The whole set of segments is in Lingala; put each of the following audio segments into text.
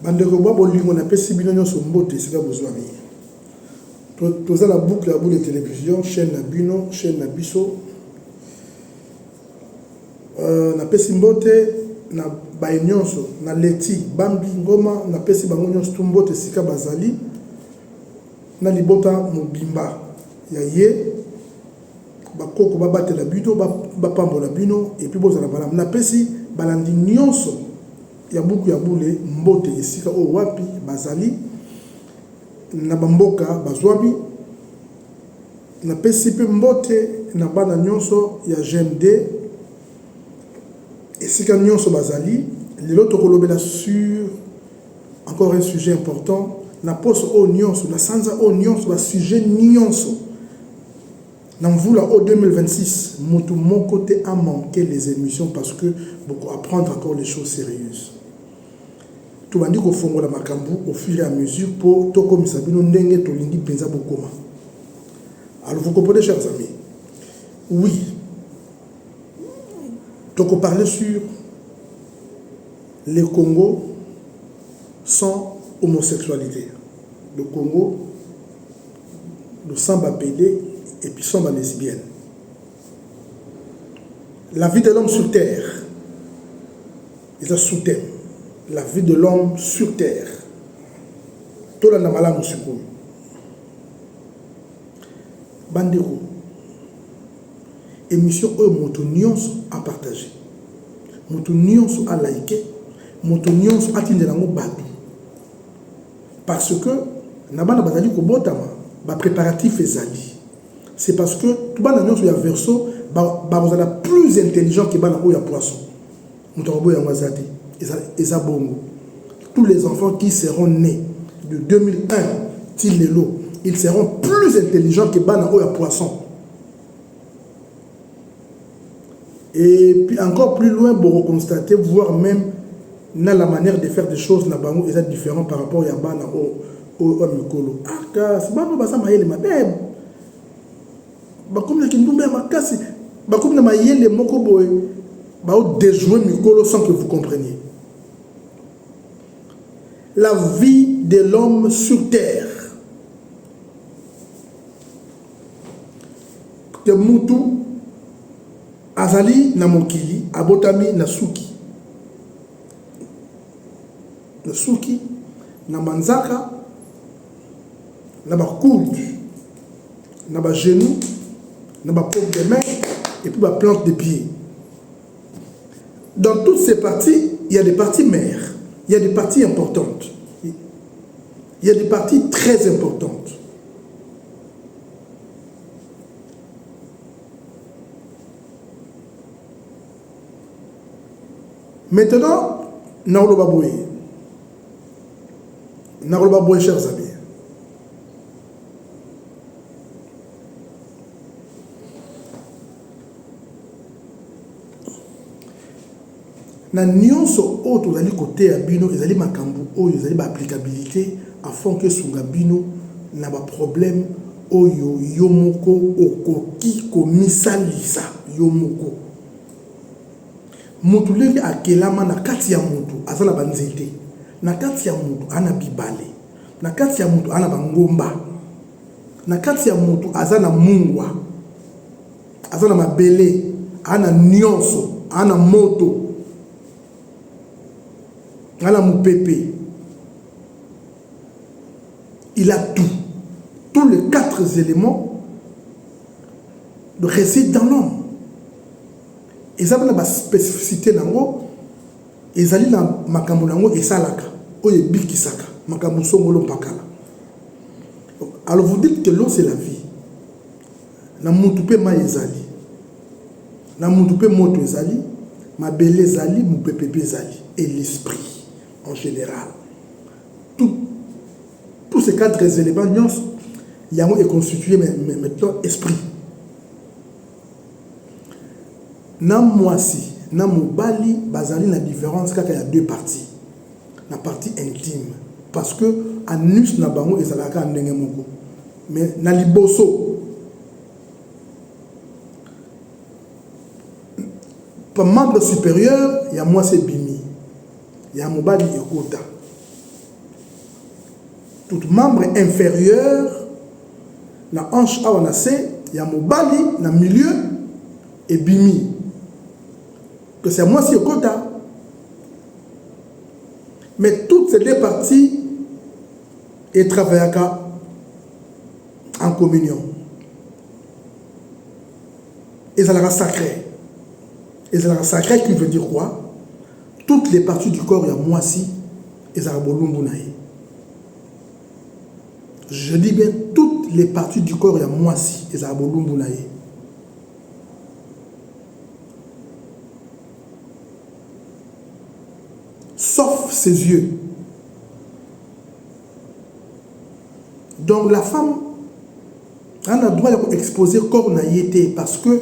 bandeko ba bolingo na pesi bino nyonso mbote sika bozwami. Toza la boucle à bout de télévision, chaîne na bino, chaîne na biso. Na pesi mbote na baye nyonso na leti bambi ngoma na pesi bango nyonso tumbote sika bazali na libota mobimba ya ye bakoko babatela bino bapambola bino et puis bozala bala na pesi balandi nyonso ya buku ya bule mbote esika o wapi bazali na bamboka bazwami na pesi pe mbote na bana nyonso ya GMD esika nyonso bazali lelo tokolobela sur encore un sujet important na poste o nyonso na sanza o nyonso ba sujet nyonso na mvula au 2026 mutu mon côté a manqué les émissions parce que beaucoup apprendre encore les choses sérieuses tout bandi ko fongola makambu au fur et à mesure pour to comme ça bino ndenge to lingi penza bokoma. Alors vous comprenez chers amis, oui donc on parlait sur le Congo sans homosexualité. Le Congo, le sans bapédé et puis sans lesbienne. La vie de l'homme sur terre. Ils ont sous-thème. La vie de l'homme sur terre. Tout le monde a Bandeko. Émission où Moutonions a partagé. Moutonions a liké. Moutonions a tenu dans mon bateau. Parce que, Nabana Bazali Kobotama, ba préparatif ezali. C'est parce que, tout le monde a verso, vous êtes plus intelligent que Bana Oya Poisson. Moutorobo Yamazadi, Ezabongo. Tous les enfants qui seront nés de 2001, Tilelo, ils seront plus intelligents que Bana Oya Poisson. Et puis encore plus loin, pour constater, voire même dans la manière de faire des choses, na bango est différent par rapport à Yabana au Mikolo. Ah, car c'est pas nous basam ayele madame. Bakoum na kindumbe makasi, bakoum na mayele moko boy, ba o déjouer Mikolo sans que vous compreniez. La vie de l'homme sur terre. De Moutou Azali na mokili, abotami na suki. Na suki, na manzaka, na ba coude, na ba genou, na ba paume de main, et puis ba plante de pied. Dans toutes ces parties, il y a des parties mères, il y a des parties importantes, il y a des parties très importantes. Maintenant, Naolobaboué, chers amis. Na nyonso autre aux alliés côté à bino, ils allaient makambu, ils allaient applicabilité afin que sunga bino n'a pas problème, oyo yomoko okoki komisalisa yomoko. Mutu leli akelama na kati ya mutu azala banzete na kati ya mutu ana bibale na kati ya mutu ana bangomba na kati ya mutu azana mungwa azana mabele ana nyonso ana moto ana mupepe. Il a tout, tous les 4 éléments de résident dans l'homme. Et ça a une spécificité nango, et ça na makambo nango et salaka, oye bikisaka, makambo songolo pakala. Alors vous dites que l'eau c'est la vie. Na mutupe ma ezali, na mutupe moto ezali, ma belle ezali, mupepe ezali, et l'esprit en général. Tous ces 4 éléments, Yango est constitué maintenant esprit. Nam moisi, nam mobali, bazali la différence car il y a 2 parties. La partie intime, parce que anus na bango ezalaka ndenge moko. Mais na liboso, pour membre supérieur, il y a moi c'est bimi, il y a mobali yokota. tout membre inférieur na hanche awa na se ya mobali na milieu et bimi que c'est moi si okota. Mais toutes ces deux parties et travaillent en communion. Et ça sera sacré. Et ça sera sacré qui veut dire quoi? Toutes les parties du corps, il y a moi si et ça sera bolumbunaï. Je dis bien toutes les parties du corps, il y a moi si et ça sera bolumbunaï. Sauf ses yeux. Donc la femme a le droit d'exposer le corps naïté parce que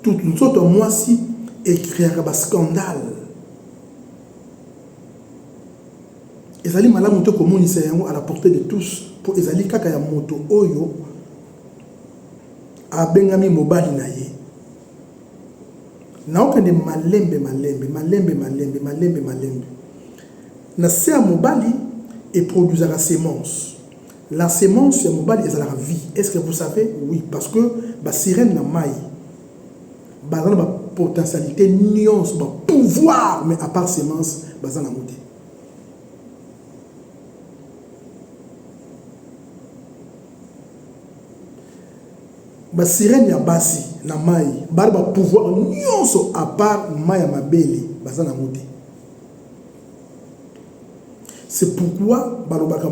tout nous autres moi si écrire un scandale. Et ça dit malade moto comme on à la portée de tous pour ezali kaka ya moto oyo a bengami mobali naïe. Na okende malembe. Na se a mobali et produisera la sémence. La sémence ya mobali est la vie. Est-ce que vous savez? Oui, parce que ba sirène na mai. Ba dans ba potentialité nuance, ba pouvoir mais à part sémence, ba dans la moté. Ba sirène ya basi na mai, ba pouvoir nuance à part mai ya mabele, ba dans la moté. C'est pourquoi,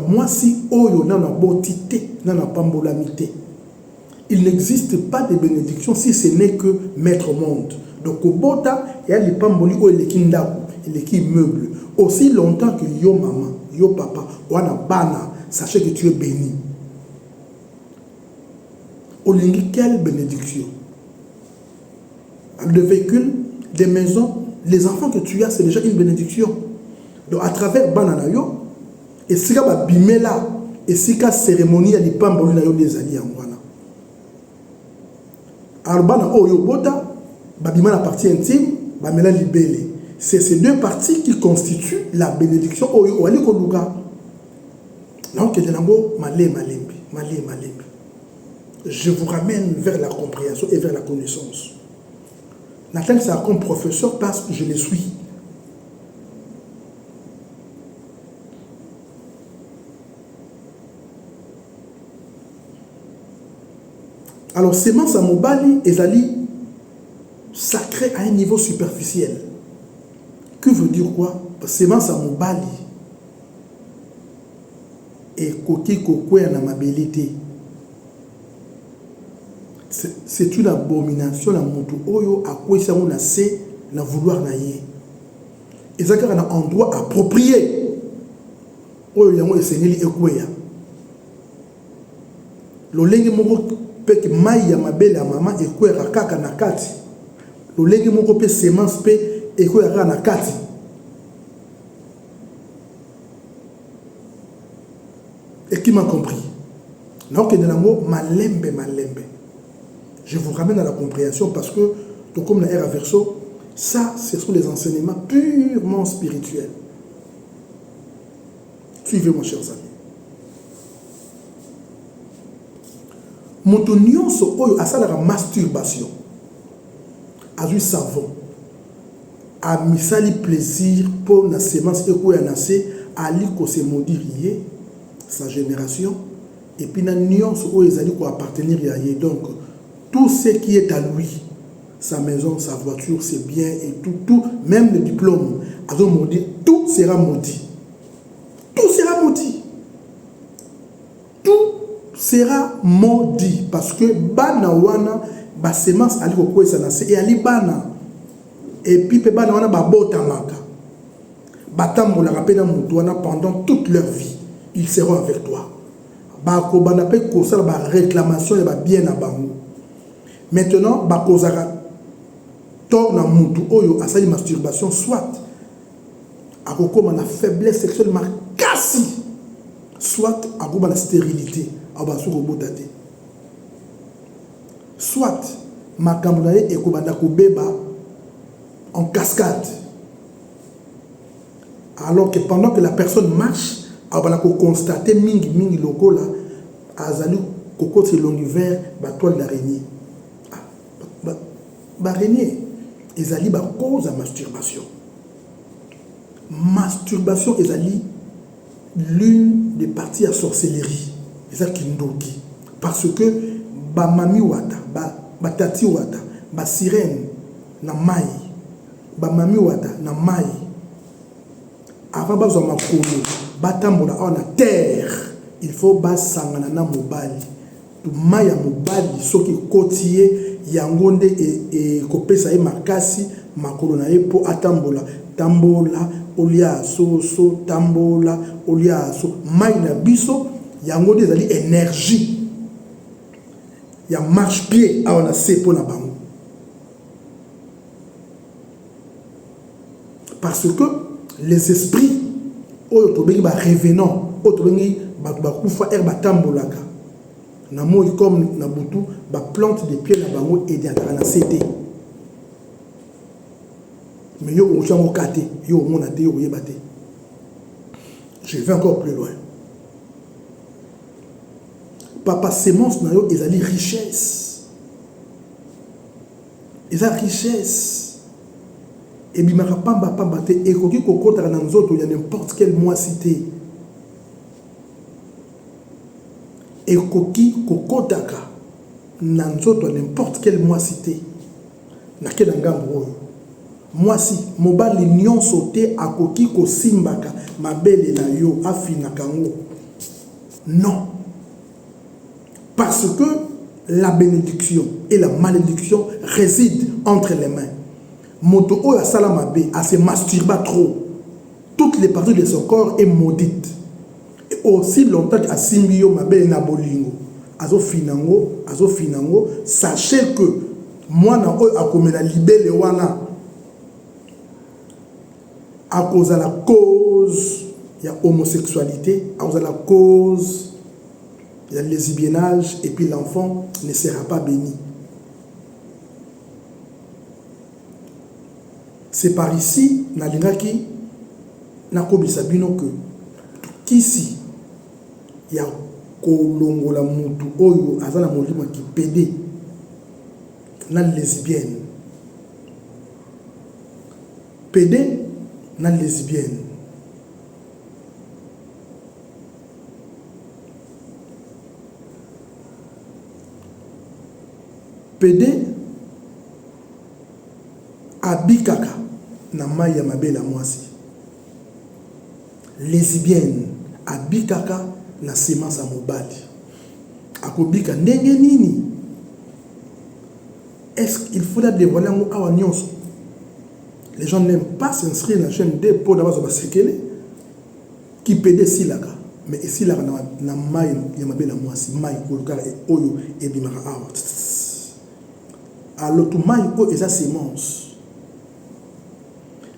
moi si oyo nana botité, nana pambolamité. Il n'existe pas de bénédiction si ce n'est que maître monde. Donc au bota, il y a les pamboli ou les kindaku, les qui meubles. Aussi longtemps que yo maman, yo papa, wana bana, sachez que tu es béni. Olingi, quelle bénédiction? Le véhicule, des maisons, les enfants que tu as, c'est déjà une bénédiction. Donc à travers banana yo et si ka bimela et si ka cérémonie à l'ipamboli na yo les alliés en wana. Arbana oyo bota babima la partie intime bamela libélé. C'est ces deux parties qui constituent la bénédiction oyo wali ko luka. Donc kelenango malembe. Je vous ramène vers la compréhension et vers la connaissance. Nathan ça comme professeur parce que je le suis. Alors, sémence à mobali et zali sacré à un niveau superficiel. Que veut dire quoi? Sémence à mobali et koki kokwe na mabelité. C'est une abomination la moto oyo a quoi ça on a c'est na vouloir na yé. Et ça un endroit approprié. Oyo yango esengeli ekweya. Lolenge moko peke mai ya mabele ya mama ekwera kaka na kati. Lolenge moko pe semence pe ekwera na kati. Et qui m'a compris? Donc il y a un mot malembe. Je vous ramène à la compréhension parce que donc comme la R verso, ça ce sont les enseignements purement spirituels. Suivez-moi chers amis. Moto nyonso oyo asalaka masturbation azui savon a misali plaisir pour na sémence ekoya na se ali ko se maudire sa génération et puis na nyonso oyo ezali ko appartenir ya ye. Donc tout ce qui est à lui, sa maison, sa voiture, ses biens et tout, même le diplôme, azo maudit, tout sera maudit. Tout sera maudit. Sera maudit parce que bana wana ba semence ali ko kwesa na se et ali bana et puis pe bana wana ba botamaka batambola rapena mutu wana pendant toute leur vie ils seront avec toi ba ko bana pe ko sala ba réclamation et ba bien na bango. Maintenant ba ko zara tor na mutu oyo asali masturbation soit akokoma na faiblesse sexuelle makasi soit akoma na stérilité. Soit makamboulaye et kobanda kobeba en cascade. Alors que pendant que la personne marche, abana ko constater mingi lokola azali kokoti l'univers ba toile d'araignée. Ba araignée ezali ba cause à masturbation. Masturbation ezali l'une des parties à sorcellerie. Ezali kindoki parce que ba mami wata, ba tati wata, ba sirène na mai, ba mami wata na mai. Avant ba zo makolo, ba tambola on a terre. Il faut ba sangana na mobali. Tu maya mobali soki kotier yangonde e kopesa e makasi makolo na e po atambola tambola olia so tambola olia so mai na biso yangonde ezali énergie ya marche pied a on a sepo na bango parce que les esprits oyo tobengi ba revenant oyo tobengi ba kufa ba tambolaka na moi comme na butu ba plante des pieds na bango et diata na cité mais yo on chango kate yo on a yo yebate je vais encore plus loin papa sémence na yo ezali richesse et bimaka pamba te ekoki kokota na nzoto ya n'importe quel mois cité ekoki kokotaka na nzoto n'importe quel mois cité na ke na ngambo oyo mwasi mobali nyonso te akoki kosimbaka mabele na yo afinaka ngo non parce que la bénédiction et la malédiction résident entre les mains. Moto oyo asala mabe a se masturba trop toutes les parties de son corps est maudite. Aussi longtemps que Asimbio mabele na bolingo azo finango sachez que moi na oyo akomela libele wana à cause de la cause il y a homosexualité à cause de la cause il y a le lesbiennage et puis l'enfant ne sera pas béni. C'est par ici nalingaki nakobisa bino que kisi ya kolongola mutu oyo azana molima ki pédé na lesbienne pédé na lesbienne pédé abikaka na mai ya mabela mwasi lesbienne abikaka na semence à mobali akobika ndenge nini est-ce qu'il faudra dévoiler un awa nyonso les gens n'aiment pas s'inscrire dans la chaîne D pour d'abord se sekele qui pédé silaka mais ici là na mai ya mabela mwasi mai kolukara oyo ebimaka awa alors tout mai o eza semence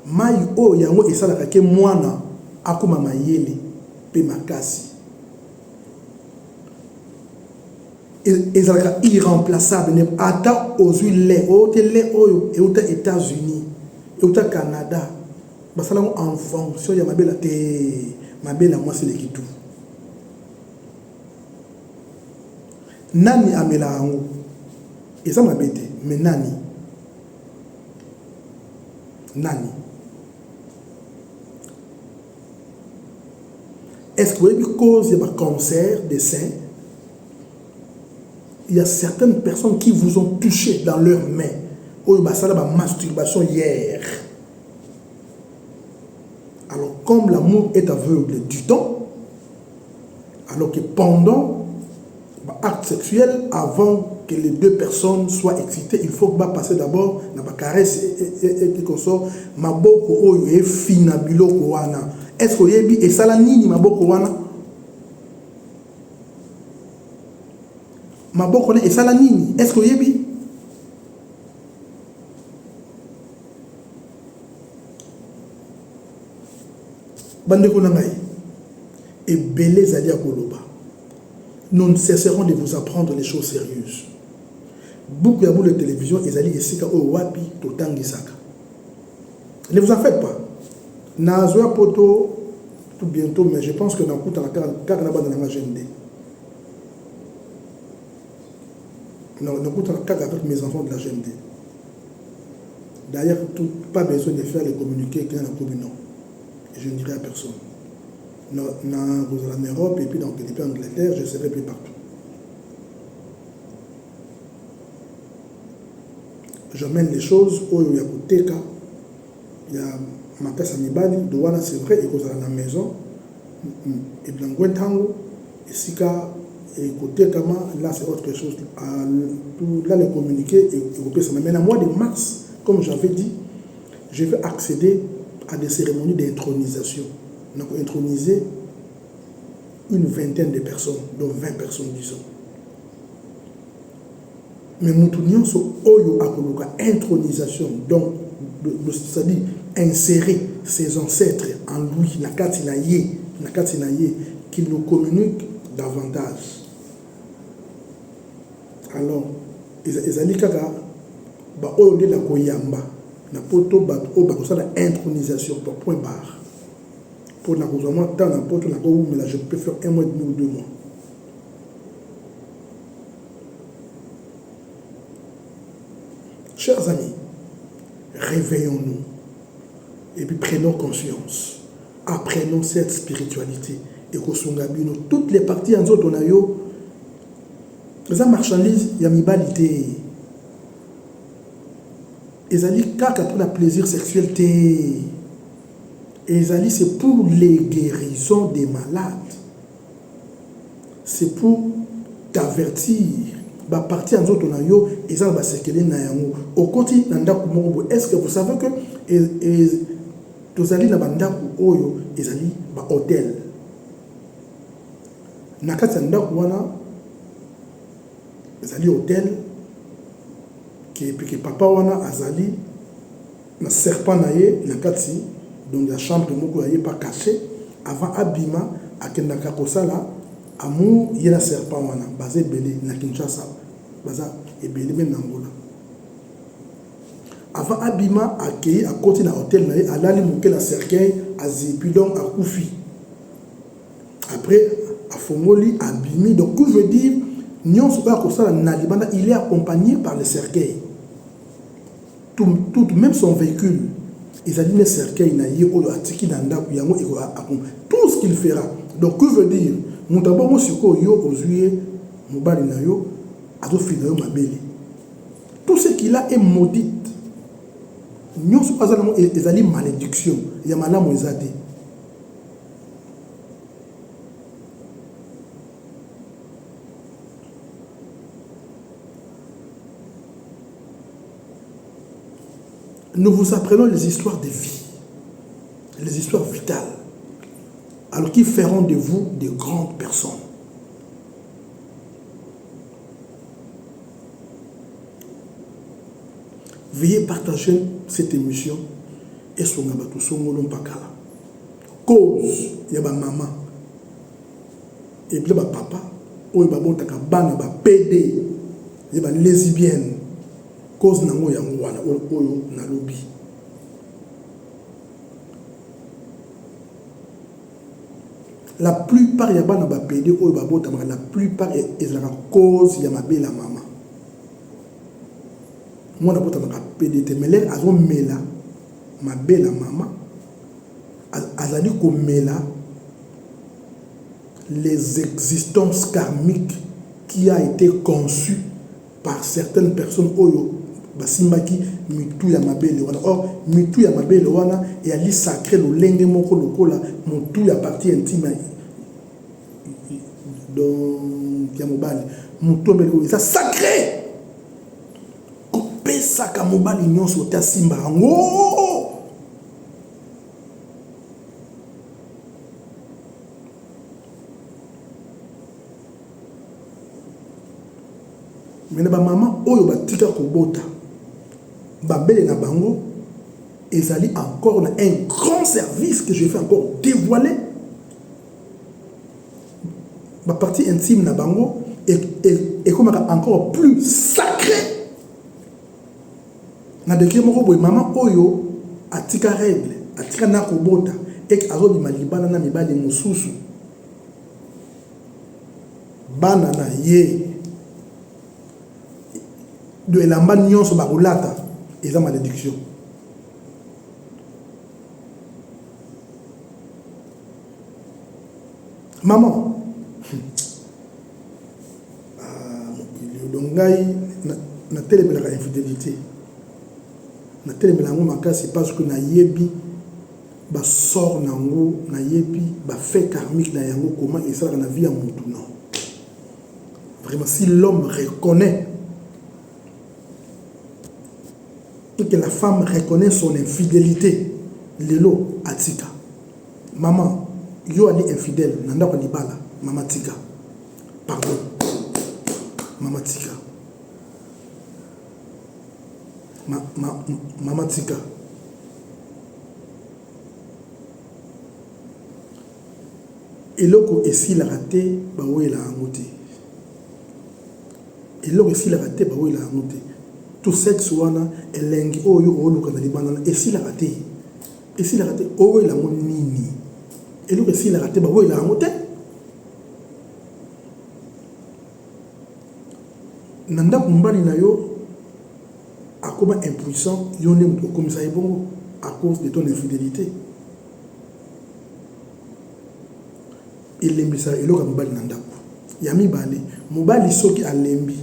mai o yango esalaka ke mwana akoma mayele pe makasi ezalaka irremplaçable ata ozwi lait oyo euta États-Unis euta Canada basala en fonction ya mabela te mabela mwasi lekitu nani amela yango eza mabete mais nani est-ce que vous avez cause de cancer des seins? Il y a certaines personnes qui vous ont touché dans leurs mains. Oh, ça la masturbation hier. Alors, comme l'amour est aveugle du temps, alors que pendant l'acte sexuel, avant que les deux personnes soient excitées, il faut passer d'abord dans la caresse et qu'on sort ma boko oyo e fina biloko wana. Est-ce que yebi et sala nini ma boko wana? Ma boko na e sala nini? Est-ce que yebi? Bandeko na ngai et belé zali ya koloba. Nous ne cesserons de vous apprendre les choses sérieuses. Beaucoup de la télévision, ils allaient ici au wapi totangi saka. Ne vous en faites pas. Nazoya poto tout bientôt, mais je pense que dans le cas de la GND. Avec mes enfants de la GND. D'ailleurs, pas besoin de faire les communiqués qui sont dans la commune. Je ne dirai à personne. En Europe et puis dans les pays d'Angleterre, je serai plus partout. J'emmène les choses où il y a Koteka, il y a Makasa Mibali, Douana, c'est vrai, et qu'on a la maison, et Blanguentango, et Sika, et Koteka, là c'est autre chose. Là, les communiqués, et mais à mois de mars, comme j'avais dit, je vais accéder à des cérémonies d'intronisation. Donc, introniser une vingtaine de personnes, dont 20 personnes, disons. Mais nous tournions oyo akoluka intronisation, donc c'est-à-dire insérer ses ancêtres en lui, na katinaye, qu'il nous communique davantage. Alors, ezali kaka ba oyo de la koyamba na poto ba o ba kosala intronisation pour point barre. Pour na kozama temps na poto na ko mais je peux faire 1 mois et demi ou 2 mois. Chers amis, réveillons-nous et puis prenons conscience. Apprenons cette spiritualité. Et que toutes les parties en zone on a yo, les marchandises, il y a mibalité. Les alliés kaka pour le plaisir sexuel. Et les alliés c'est pour les guérisons des malades. C'est pour t'avertir. Ba parti en zone on a yo, et ça va circuler na yango. Au côté nandaku mobo, est-ce que vous savez que tous alliés na bandaku oyo, les alliés ba hôtel. Nakati nandaku wana, les alliés hôtel, qui papa wana azali na serpent naye nakati, donc la chambre moko aye pas caché, avant abima akendaka kosala amour yena serpent wana basé belé na Kinshasa baza ebelé même na Angola avant abima accueilli à côté na hôtel na alali moke na cercueil azipi donc akufi après afongoli abimi donc je veux dire nyonso ba kosala na libanda il est accompagné par le cercueil tout même son véhicule ils allaient le cercueil na ye oyo atiki na ndaku yango tout ce qu'il fera donc que veut dire mon d'abord moi siko yo ozuye mobali na yo azo fina yo mabeli tout ce qu'il a est maudit nyonso azana mo ezali malédiction ya malamu ezate nous vous apprenons les histoires de vie, les histoires vitales, alors qui feront de vous de grandes personnes. Veuillez partager cette émission et son abatou, son molon pakala. Cause, il y a ma maman, et puis ma papa, ou il y a ma bana, ma PD, il y a ma lesbienne. Cause nango yango wana oyo na lobi la plupart ya bana ba PD oyo ba bota la plupart ezala cause ya mabela mama mwana bota ba PD te meler azo mela mabela mama azali ko mela les existences karmiques qui a été conçues par certaines personnes oyo basimbaki mitu ya mabele wana or mitu ya mabele wana et ali sacré lo lenge moko lokola mutu ya partie intime donc ya mobali mutu mbele ça sacré kopesa ka mobali nyonso ta simba ngo mais ba maman oyo batika kobota babele na bango ezali encore un grand service que je vais encore dévoiler ma partie intime na bango et comme encore plus sacré na décret moko boy maman oyo atika règle atika na kobota et que azo bima libana na mibali mususu bana na ye de elamba nyonso bakolata eza malédiction. Maman, ngai na télémelaka infidélité na télémelaka makasi parce que na yebi ba sort nango na yebi ba fait karmique na yango comment et ça dans la vie à mon tout non. Vraiment si l'homme reconnaît et que la femme reconnaît son infidélité lelo atika maman yo ali infidèle nanda ko libala mama tika pardon mama tika mama tika eloko esila raté ba wela ngote eloko esila raté ba wela ngote tout sexe wana elengi oyo oluka na libana esila raté oyo la nini eloko esila raté ba wela ngote nanda kumbali na yo akoma impuissant yone muto comme ça bon à cause de ton infidélité elembi sa eloko mobali nanda ya mibale mobali soki alembi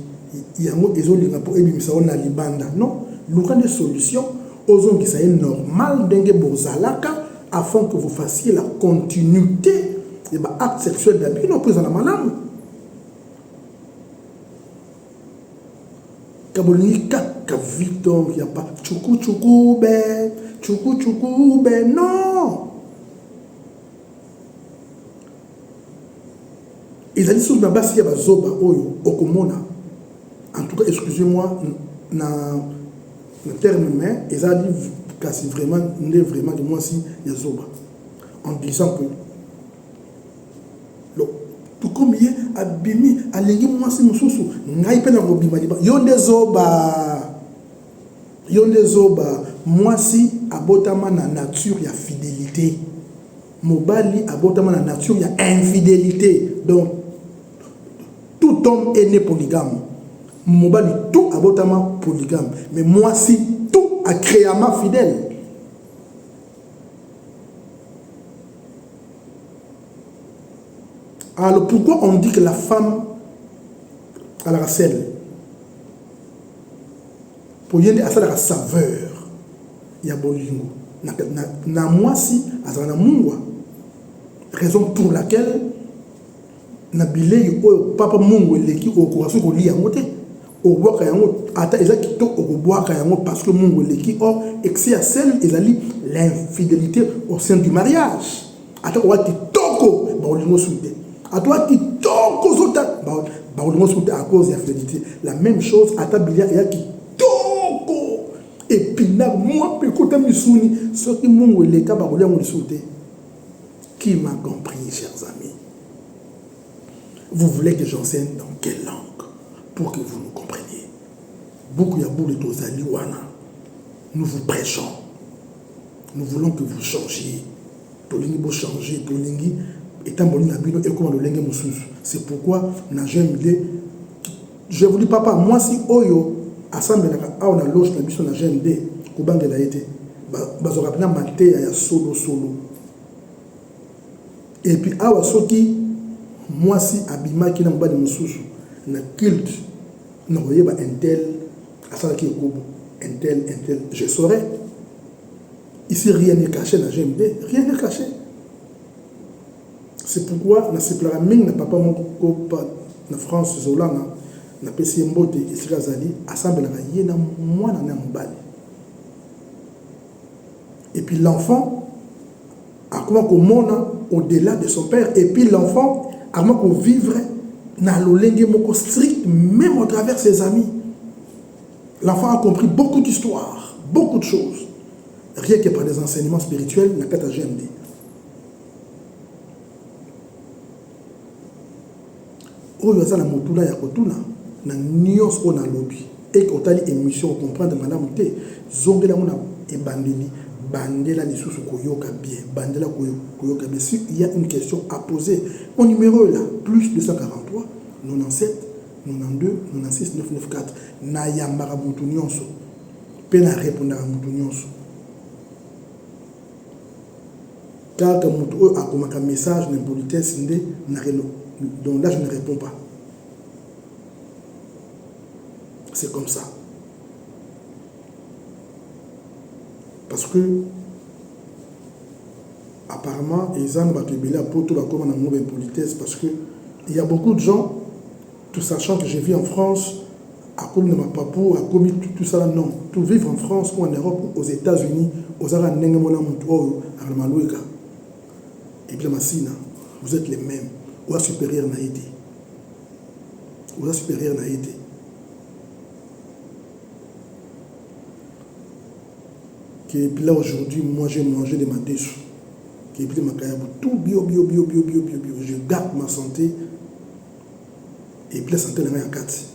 yango ezolinga po ebimisa na libanda non luka des solutions ozongi ça est normal ndenge bozalaka afin que vous fassiez la continuité de l'acte sexuel d'abus non prise en la malamu kabolingi kaka victor il y a pas chuku be non ils allaient sur ma base ya bazoba oyo okomona en tout cas excusez-moi na terme mais ils allaient kasi vraiment de moi si ya zoba en disant que tout comme hier abimi alengi moi si mususu ngai pena ko bima liba yonde zoba moi si abotama na nature ya fidélité mobali abotama na nature ya infidélité donc tout homme est né polygame mobali tout abotama polygame mais moi si tout a créé ma fidèle. Alors pourquoi on dit que la femme a la sel? Pour y aller à la saveur, il y a bolingo. Na moi si azana mungwa. Raison pour laquelle na bilei o papa mungu leki o ko aso ko li yangote. O boaka yango ata ezaki to o boaka yango parce que mungu leki or excès à sel ezali l'infidélité au sein du mariage. Ata o wati toko ba olingo soude. À toi qui toko à cause de la fidélité. La même chose à ta bilia et à qui toko. Et puis là, moi, pécota misuni, ce qui m'ont les cas baroulés ont sauté. Qui m'a compris, chers amis? Vous voulez que j'enseigne dans quelle langue pour que vous nous compreniez? Beaucoup y a beaucoup de tozaliwana. Nous vous prêchons. Nous voulons que vous changiez. Tolingi vous changer, tolingi. C'est pourquoi je vous dis papa moi si oyo assemble na on a loge na biso na GMD kubangela été bazora pena maté ya solo et puis awa soki moi si abimaki na mbali mususu na culte na oyeba intel asala ki kobo intel je saurais ici rien n'est caché na GMD rien n'est caché. C'est pourquoi na seplara mingi na papa moko na France Zolana na pesi mbote esika zali assemble na ye na mwana na mobali. Et puis l'enfant a comment komona au-delà de son père et puis l'enfant a comment ko vivre na lolenge moko strict même au travers ses amis. L'enfant a compris beaucoup d'histoires, beaucoup de choses rien que par des enseignements spirituels na kata GMD. Oyo azala motula ya kotuna na nyos ona lobby et que otali émission comprendre madame té zongela mona ebandeli bandela les sous koyoka bien, bandela koyoka bien. Si il y a une question à poser, mon numéro est là, plus 243 97 92 96 994. Na yambara mutu nyonso. Pe na répondre à mutu nyonso. Car quand mutu a comme un message d'impolitesse, donc là je ne réponds pas. C'est comme ça. Parce que apparemment ils ont battu à poto comme un mauvaise politesse parce que il y a beaucoup de gens, tout sachant que je vis en France, à comme de ma papou, à comme tout ça non, tout vivre en France ou en Europe ou aux États-Unis, aux Arabes nengemona mutuo à la malouika. Et bien massina, vous êtes les mêmes, ou à supérieur naïté, ou à supérieur naïté. Et puis là aujourd'hui, moi j'ai mangé de ma déchue. Et puis ma carrière, tout bio. Je garde ma santé. Et puis la santé de la 4.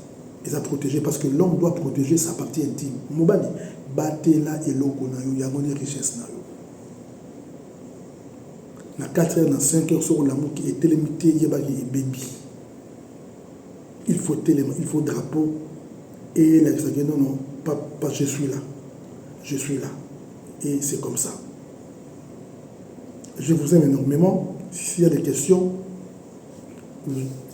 Ils ont protégé parce que l'homme doit protéger sa partie intime. Mobali, batela et loko na yo, yagoni richesse na yo. Na 4 heures, na 5 heures, sur l'amour qui est télémité, yebagi et baby. Il faut téléma, il faut drapeau. Et là, non, pas je suis là. Je suis là. Et c'est comme ça. Je vous aime énormément. S'il y a des questions,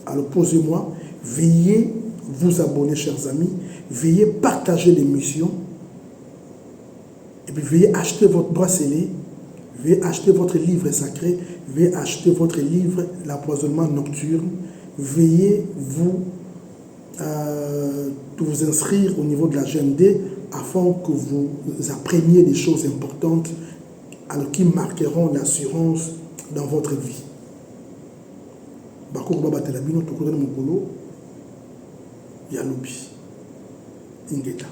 alors posez-moi. Veuillez vous abonner, chers amis. Veuillez partager l'émission. Et puis veuillez acheter votre bracelet. Veuillez acheter votre livre sacré. Veuillez acheter votre livre L'empoisonnement nocturne. Veuillez vous inscrire au niveau de la GMD afin que vous appreniez des choses importantes alors qui marqueront l'assurance dans votre vie. Bakoko baba telabino tokola mokolo ya lobi ingeta.